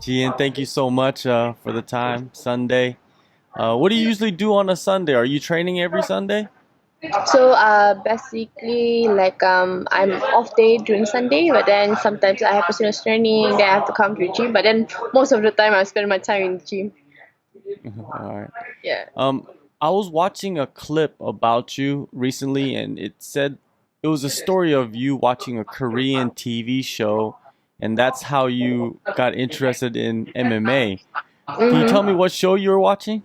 Jihin, thank you so much for the time. Sunday. What do you usually do on a Sunday? Are you training every Sunday? Basically, I'm off day during Sunday, but then sometimes I have personal training. Then I have to come to the gym. But then most of the time I spend my time in the gym. All right. Yeah. Um, I was watching a clip about you recently, and it said it was a story of you watching a Korean TV show, and that's how you got interested in MMA. Can you tell me Mm-hmm. what show you were watching?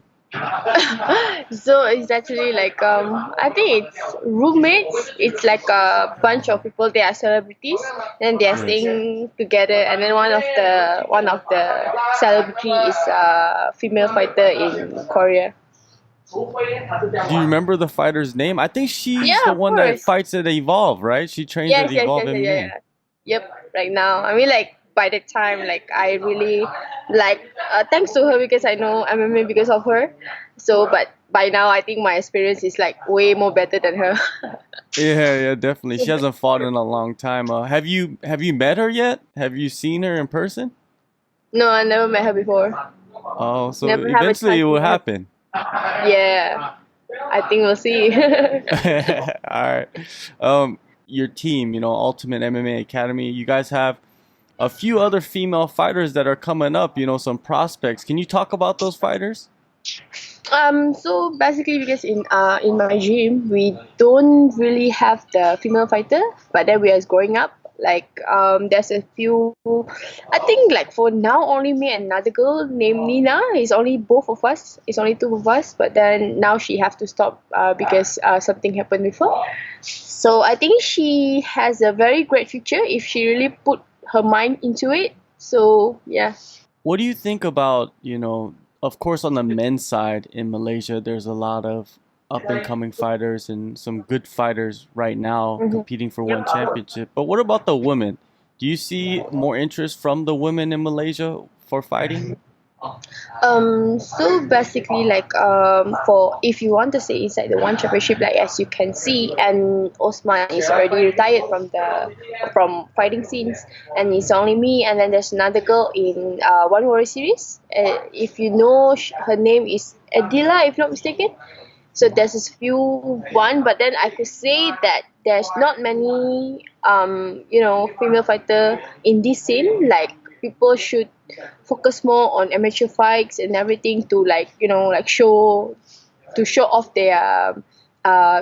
So it's actually I think it's roommates. It's like a bunch of people. They are celebrities. Then they are Yes. staying together. And then one of the celebrity is a female fighter in Korea. Do you remember the fighter's name? I think she's Yeah, the of one that course. fights at Evolve, right? She trains at Yes, yes, Evolve yes, yes, yeah, MMA. yeah. Yep. Right now, I mean, by the time, I really thanks to her because I know MMA because of her. So, but by now, I think my experience is like way more better than her. Yeah, yeah, definitely. She hasn't fought in a long time. Have you met her yet? Have you seen her in person? No, I never met her before. Oh, so Never have a eventually chance it to will meet her. happen. Yeah, I think we'll see. All right. Your team, Ultimate MMA Academy. You guys have a few other female fighters that are coming up. Some prospects. Can you talk about those fighters? So basically, because in my gym we don't really have the female fighter, but then we are growing up. There's a few. I think for now only me and another girl named Nina. It's only both of us. It's only two of us. But then now she have to stop because something happened with her. So I think she has a very great future if she really put her mind into it. So yeah. What do you think about, of course, on the men's side in Malaysia, there's a lot of up and coming fighters and some good fighters right now Mhm. competing for one championship. But what about the women? Do you see more interest from the women in Malaysia for fighting? So basically, for if you want to say inside the one championship, as you can see, and Osman is already retired from fighting scenes, and it's only me, and then there's another girl in One Warrior series. If you know, her name is Adila, if not mistaken. So there's a few one, but then I could say that there's not many female fighter in this scene. Like people should focus more on amateur fights and everything to show off their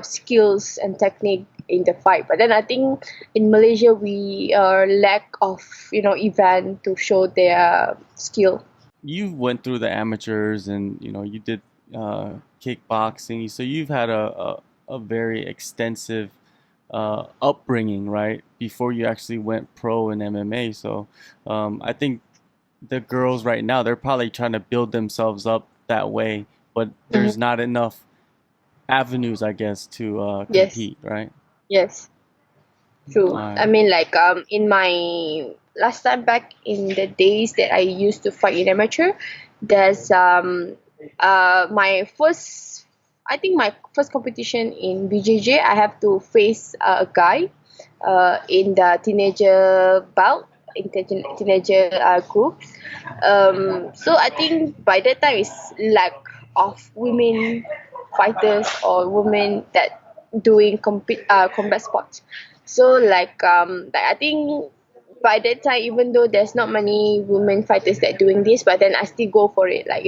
skills and technique in the fight. But then I think in Malaysia we are lack of event to show their skill. You went through the amateurs and you did kickboxing, so you've had a very extensive upbringing, right? Before you actually went pro in MMA. So I think the girls right now, they're probably trying to build themselves up that way, but there's Mhm. not enough avenues, I guess, to Yes. compete, right? Yes. All True. I right. mean, in my last time back in the days that I used to fight in amateur, there's my first, I think my first competition in BJJ, I have to face a guy, in the teenager bout, in the teenager group. So I think by that time it's lack of women fighters or women that doing combat sports. So I think by that time, even though there's not many women fighters that doing this, but then I still go for it. I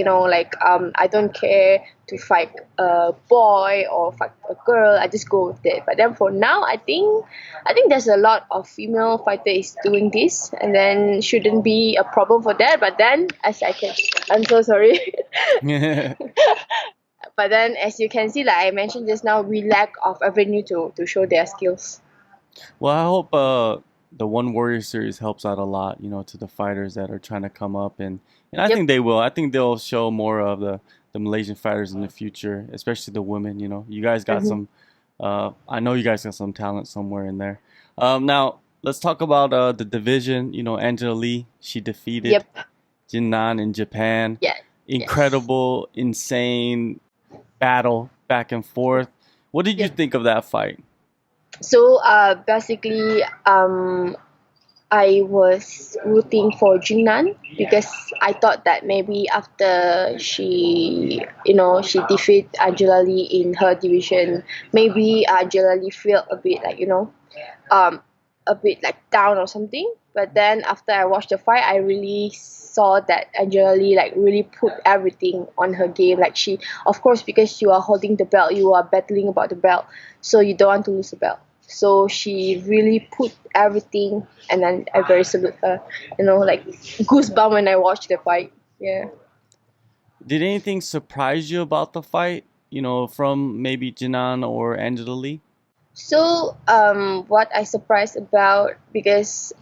don't care to fight a boy or fight a girl. I just go with it. But then for now, I think there's a lot of female fighters doing this, and then shouldn't be a problem for that. But then, I'm so sorry. But then, as you can see, like I mentioned just now, we lack of avenue to show their skills. Well, I hope the One Warrior series helps out a lot, to the fighters that are trying to come up, and I Yep. think they will. I think they'll show more of the Malaysian fighters in the future, especially the women. You guys got Mm-hmm. some. I know you guys got some talent somewhere in there. Now let's talk about the division. Angela Lee, she defeated Yep. Jinnan in Japan. Yeah. Yes. Incredible, insane battle back and forth. What did you Yep. think of that fight? So basically, I was rooting for Jinan because I thought that maybe after she defeat Angela Lee in her division, maybe Angela Lee felt a bit like um a bit like down or something. But then after I watched the fight, I really saw that Angela Lee like really put everything on her game. Like she, of course, because you are holding the belt, you are battling about the belt, so you don't want to lose the belt. So she really put everything, and then I very salute her. Like goosebump when I watched the fight. Yeah. Did anything surprise you about the fight? From maybe Jinan or Angela Lee? So what I surprised about because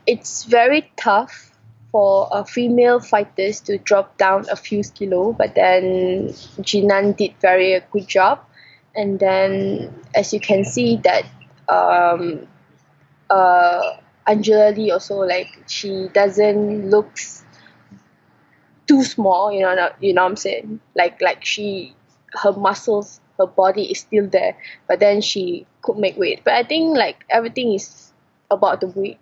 it's very tough for female fighters to drop down a few kilo, but then Jinan did very good job, and then as you can see that um, Angela Lee also like she doesn't looks too small, what I'm saying, like she her muscles her body is still there, but then she could make weight. But I think like everything is about the weight.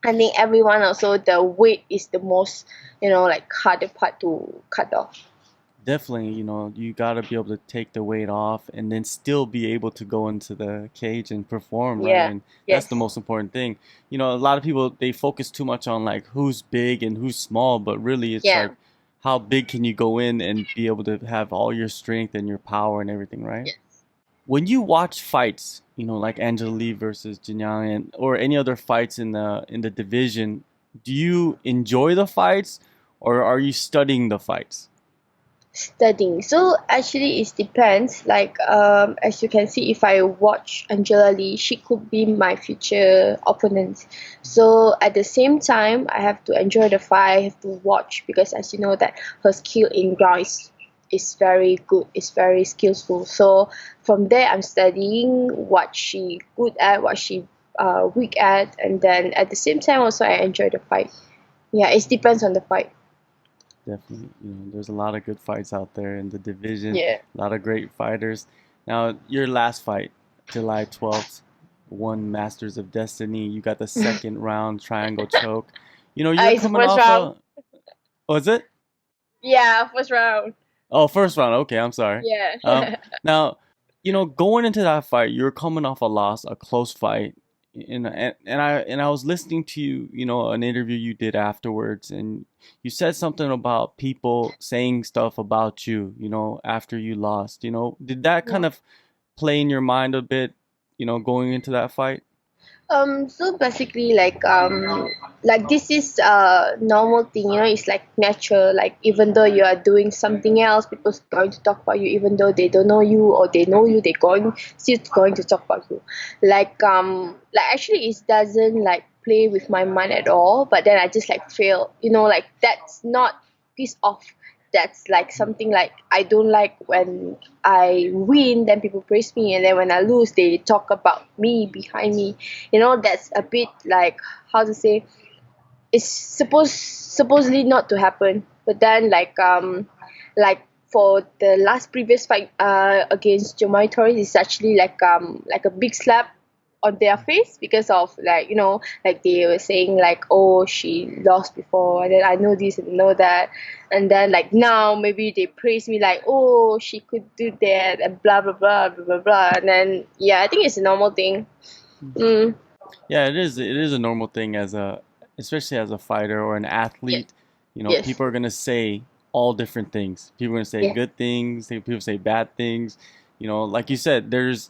I think everyone also the weight is the most like harder part to cut off. Definitely, you got to be able to take the weight off and then still be able to go into the cage and perform, right? Yeah. And that's the Yes. most important thing. A lot of people they focus too much on like who's big and who's small, but really it's Yeah. like how big can you go in and be able to have all your strength and your power and everything, right? Yes. When you watch fights, like Angela Lee versus Jinyang and or any other fights in the division, do you enjoy the fights or are you studying the fights? Studying. So actually it depends. Like as you can see, if I watch Angela Lee, she could be my future opponent. So at the same time I have to enjoy the fight, I have to watch because as you know that her skill in ground is very good, it's very skillful. So from there I'm studying what she good at, what she weak at, and then at the same time also I enjoy the fight. Yeah, it depends on the fight. Definitely, there's a lot of good fights out there in the division, Yeah. a lot of great fighters. Now, your last fight, July 12th, won Masters of Destiny. You got the second round triangle choke. You're It's the coming first off round. a, was it? Yeah, first round. Oh, first round. Okay, I'm sorry. Um, Yeah. now, going into that fight, you're coming off a loss, a close fight, and I was listening to you, an interview you did afterwards, and you said something about people saying stuff about you, after you lost. Did that kind of play in your mind a bit, going into that fight? So basically like this is a normal thing, it's like natural. Like even though you are doing something else, people's going to talk about you, even though they don't know you or they know you, they're going still going to talk about you. Like actually it doesn't like play with my mind at all, but then I just like feel, like that's not piece off. That's like something like I don't like when I win, then people praise me, and then when I lose, they talk about me behind me. That's a bit like how to say it's supposedly not to happen. But then like for the last previous fight against Jomai Torres is actually like a big slap on their face because of like like they were saying like, oh, she lost before, and then I know this and know that, and then like now maybe they praise me like, oh, she could do that and blah blah blah blah blah blah, and then yeah, I think it's a normal thing. mm, Yeah, it is. It is a normal thing especially as a fighter or an yes. athlete. Yes. People are gonna say all different things. People are gonna say Yeah. good things. People say bad things. Like you said, there's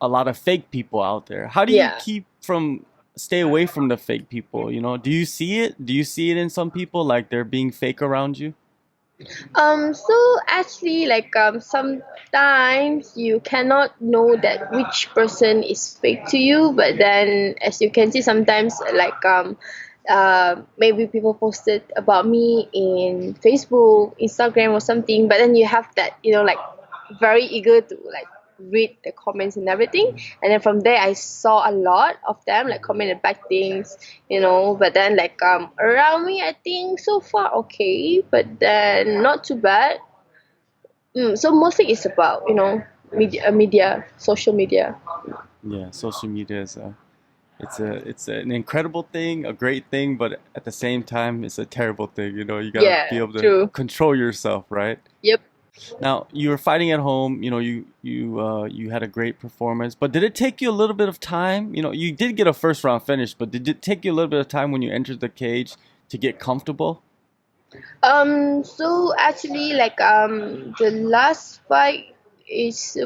a lot of fake people out there. How do you Yeah. stay away from the fake people? Do you see it? Do you see it in some people like they're being fake around you? So actually, sometimes you cannot know that which person is fake to you, but then as you can see, sometimes maybe people posted about me in Facebook, Instagram, or something, but then you have that like very eager to like read the comments and everything, and then from there I saw a lot of them like commented bad things, but then around me I think so far okay, but then not too bad. So mostly it's about media, social media. Yeah, social media is it's an incredible thing, a great thing, but at the same time, it's a terrible thing. You know, you gotta be Yeah, able to true. control yourself, right? Yep. Now, you were fighting at home. You know, you had a great performance, but did it take you a little bit of time? You know, you did get a first round finish, but did it take you a little bit of time when you entered the cage to get comfortable? So actually, like, the last fight is,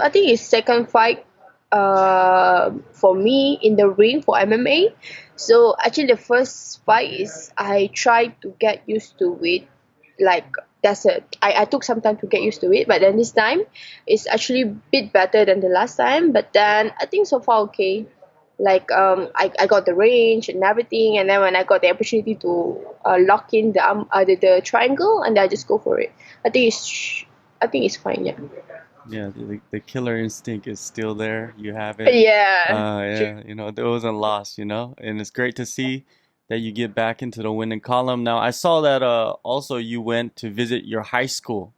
I think it's second fight, for me in the ring for MMA. So actually, the first fight is I tried to get used to it. Like, I took some time to get used to it, but then this time it's actually a bit better than the last time. But then I think so far okay. Like, I got the range and everything, and then when I got the opportunity to lock in the triangle, and I just go for it. I think it's fine. Yeah. Yeah, the killer instinct is still there. You have it. Yeah. True. Yeah, you know, it wasn't lost, you know, and it's great to see that you get back into the winning column. Now, I saw that also you went to visit your high school.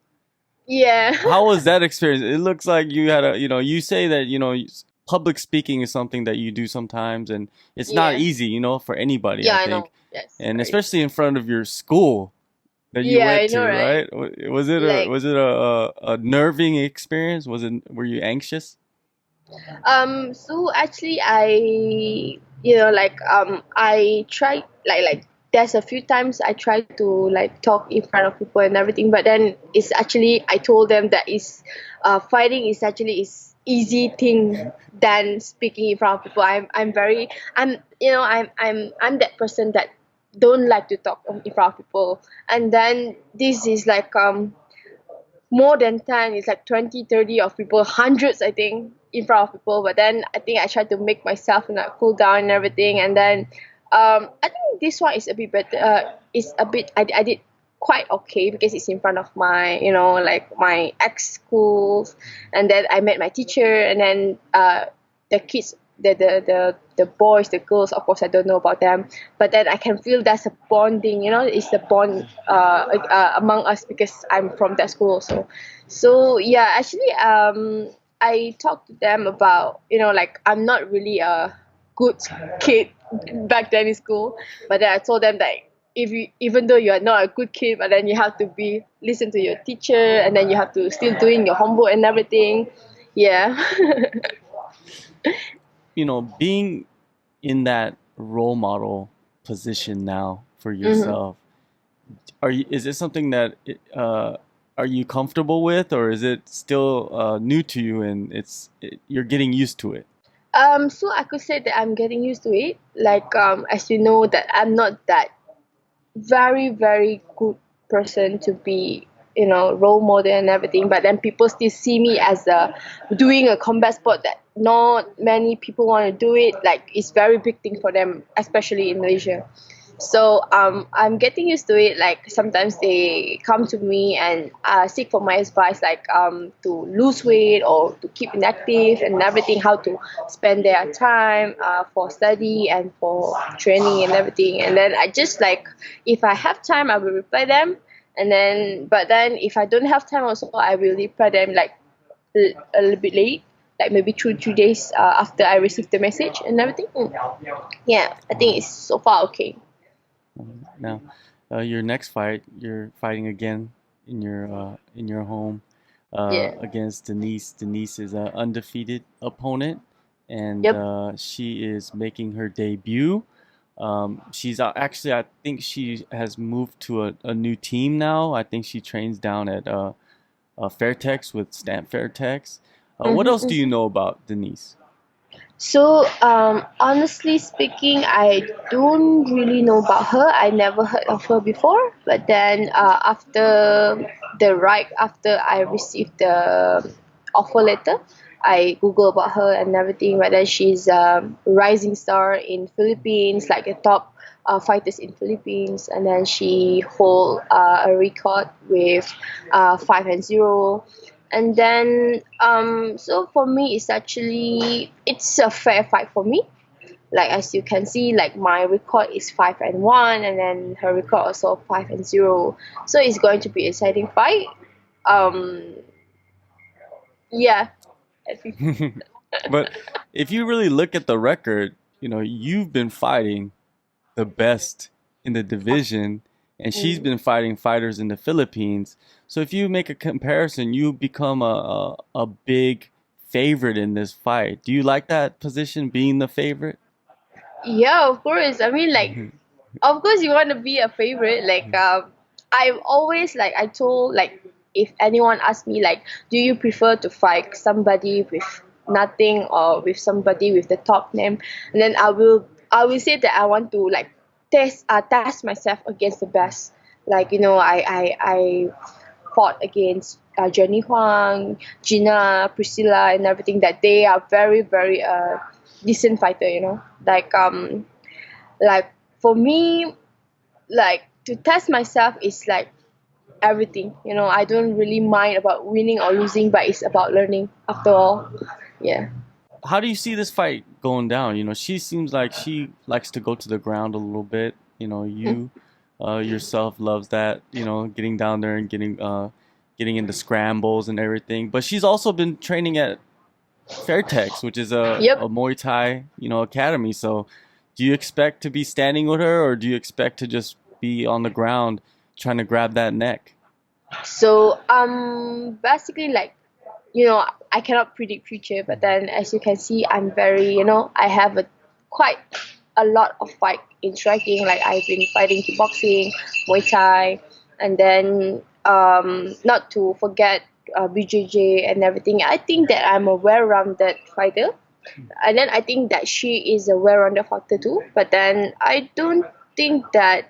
Yeah. How was that experience? It looks like you had a, you know, you say that, you know, public speaking is something that you do sometimes, and it's not Yeah. easy, you know, for anybody, Yeah. I I think, know. Yes. and Very. especially in front of your school that you Yeah, went I know, to, right? right? Was it a Like, was it a nerving experience? Was it were you anxious? so actually, I tried, there's a few times I tried to like talk in front of people and everything, but then it's actually I told them that fighting is actually is easy thing than speaking in front of people. I'm that person that don't like to talk in front of people, and then this is like, more than 10, it's like 20, 30 of people, hundreds, I think, in front of people. But then I think I tried to make myself, cool down and everything. And then, I think this one is a bit better. I did quite okay because it's in front of my, like my ex schools. And then I met my teacher, and then the kids, the boys, the girls, of course I don't know about them, but then I can feel there's a bonding, it's the bond, among us, because I'm from that school also. So yeah, actually, I talked to them about, like, I'm not really a good kid back then in school, but then I told them that if you, even though you are not a good kid, but then you have to be listen to your teacher, and then you have to still doing your homework and everything. Yeah. You know, being in that role model position now for Hmm. yourself, is it something that are you comfortable with, or is it still new to you and you're getting used to it? So I could say that I'm getting used to it. Like, as you know, that I'm not that very, very good person to be, role model and everything. But then people still see me as doing a combat sport that not many people want to do it. Like, it's very big thing for them, especially in Malaysia. So, I'm getting used to it. Like, sometimes they come to me and seek for my advice, like, to lose weight or to keep inactive and everything, how to spend their time for study and for training and everything. And then I just, like, if I have time, I will reply them. And then, but then if I don't have time, also I will reply them like a little bit late, like maybe 2 3 days after I receive the message and everything. Yeah, I think it's so far okay. Now, your next fight, you're fighting again in your home Yeah. against Denice. Denice is an undefeated opponent, and Yep. she is making her debut. She's actually, I think she has moved to a new team now. I think she trains down at Fairtex with Stamp Fairtex. What else do you Mm-hmm. know about Denice? So, honestly speaking, I don't really know about her. I never heard of her before. But then, after I received the offer letter, I Google about her and everything. But then she's a rising star in Philippines, like a top fighters in Philippines. And then she hold a record with 5-0. And then, so for me, it's a fair fight for me. Like, as you can see, like, my record is 5-1, and then her record also 5-0. So it's going to be an exciting fight. um yeah, I think. But if you really look at the record, you've been fighting the best in the division, and she's Mm. been fighting fighters in the Philippines. So if you make a comparison, you become a big favorite in this fight. Do you like that position, being the favorite? Yeah, of course. I mean, like, Mhm. of course you want to be a favorite. Like, I've always like I told like if anyone asks me like, do you prefer to fight somebody with nothing or with somebody with the top name, and then I will say that I want to like test myself against the best. Like I fought against Jenny Huang, Gina, Priscilla, and everything. That they are very very decent fighter. Like for me, like to test myself is like everything. I don't really mind about winning or losing, but it's about learning after all. Yeah. How do you see this fight going down? She seems like she likes to go to the ground a little bit. You yourself loves that, getting down there and getting into scrambles and everything. But she's also been training at Fairtex, which is a Yep. Muay Thai, academy. So do you expect to be standing with her, or do you expect to just be on the ground trying to grab that neck? So basically like I cannot predict future, but then as you can see, I'm very I have a quite a lot of fight in striking. Like I've been fighting kickboxing, Muay Thai, and then not to forget BJJ and everything. I think that I'm a well-rounded fighter, and then I think that she is a well-rounded fighter too. But then I don't think that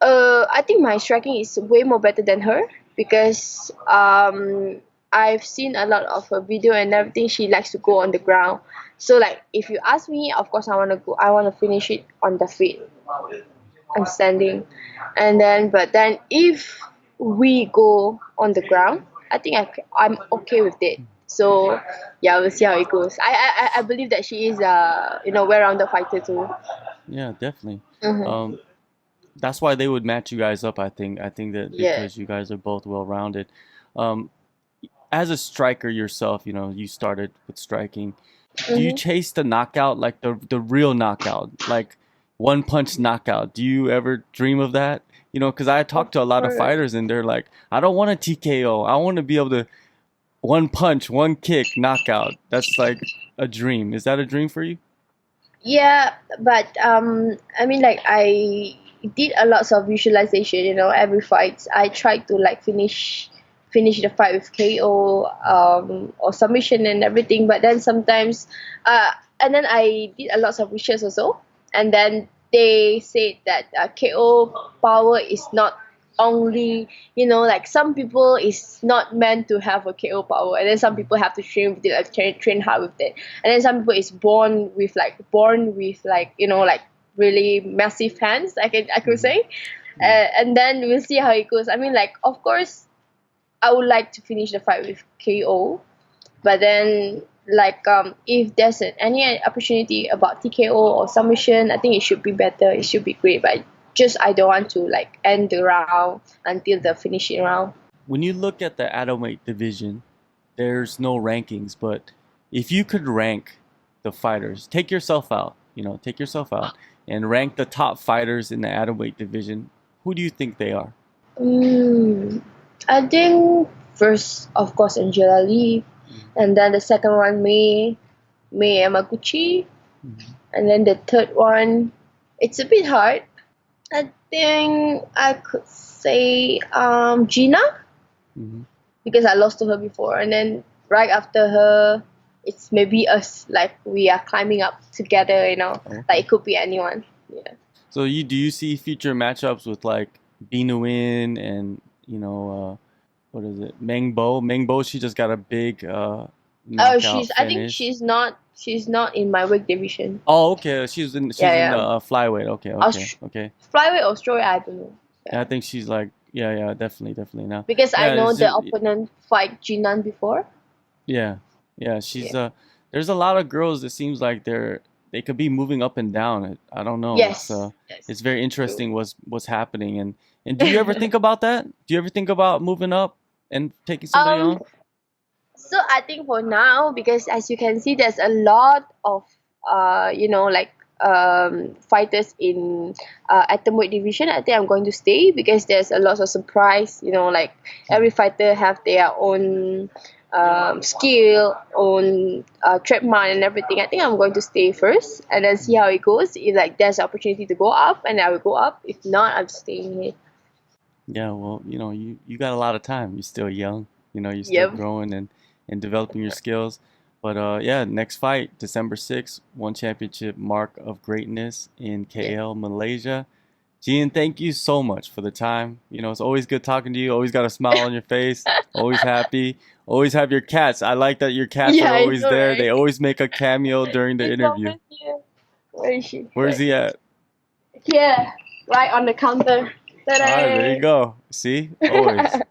I think my striking is way more better than her because I've seen a lot of her video and everything. She likes to go on the ground. So like if you ask me, of course I want to finish it on the feet. I'm standing, and then but then if we go on the ground, I think I'm okay with it. So yeah, we'll see how it goes. I believe that she is a well-rounded fighter too. Yeah, definitely. Mm-hmm. Um, that's why they would match you guys up. I think that Yeah. because you guys are both well rounded. Um, as a striker yourself, you started with striking. Do you Mm-hmm. chase the knockout, like the real knockout, like one punch knockout? Do you ever dream of that? Because I Of talk to a lot of course. fighters and they're like, I don't want a TKO. I want to be able to one punch, one kick, knockout. That's like a dream. Is that a dream for you? Yeah, but I mean, like I did a lots of visualization. Every fight I tried to like finish the fight with KO or submission and everything. But then sometimes, uh, and then I did a lots of research also, and then they said that KO power is not only like some people is not meant to have a KO power, and then some people have to train with it, like train hard with it, and then some people is born with like like really massive hands, I could Hmm. say. Yeah. And then we'll see how it goes. I mean, like, of course I would like to finish the fight with KO, but then like if there's any opportunity about TKO or submission, I think it should be better, it should be great, but just I don't want to like end the round until the finishing round. When you look at the atomweight division, there's no rankings, but if you could rank the fighters, take yourself out and rank the top fighters in the atomweight division, who do you think they are? mm, I think first of course Angela Lee, and then the second one May Yamaguchi, Mm-hmm. and then the third one it's a bit hard. I think I could say Gina, Hmm. because I lost to her before, and then right after her, it's maybe us. Like we are climbing up together. Like Okay. it could be anyone. Yeah. So do you see future matchups with like Binuin and what is it, Mengbo? Mengbo, she just got a big Oh, knockout I think finish. she's not in my weight division. Oh, okay. She's in the Yeah, yeah. flyweight. Okay, okay, Aus- okay. Flyweight or strawweight, I don't know. Yeah, I Yeah, think she's like, yeah, yeah, definitely, definitely now. because I Yeah, know it's the just, opponent fight Jinan before. yeah, yeah. She's Yeah. there's a lot of girls. It seems like they could be moving up and down. I don't know. Yes. It's Yes. very True. interesting what's happening. And do you ever think about that? Do you ever think about moving up and taking somebody um. on? So I think for now, because as you can see, there's a lot of like fighters in atomweight division, I think I'm going to stay because there's a lot of surprise. Like every fighter have their own skill, own trademark and everything. I think I'm going to stay first and then see how it goes. If like there's opportunity to go up, and I will go up. If not, I'm staying here. Yeah, well, you got a lot of time. You're still young. You're still Yep. growing and developing your skills. But yeah, next fight, December 6th, One Championship Mark of Greatness in Yeah. KL, Malaysia. Gian, thank you so much for the time. It's always good talking to you. Always got a smile on your face. Always happy. Always have your cats. I like that your cats are Yeah, I always know, there. They right? always make a cameo during the It's interview. always here. Where is she? Where's he at? Here, right on the counter. All right, there you Ta-da! go. See? Always.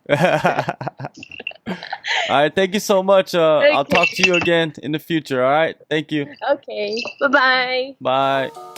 All right, thank you so much. I'll talk to Okay. you again in the future. All right, thank you. Okay. Bye bye. Bye.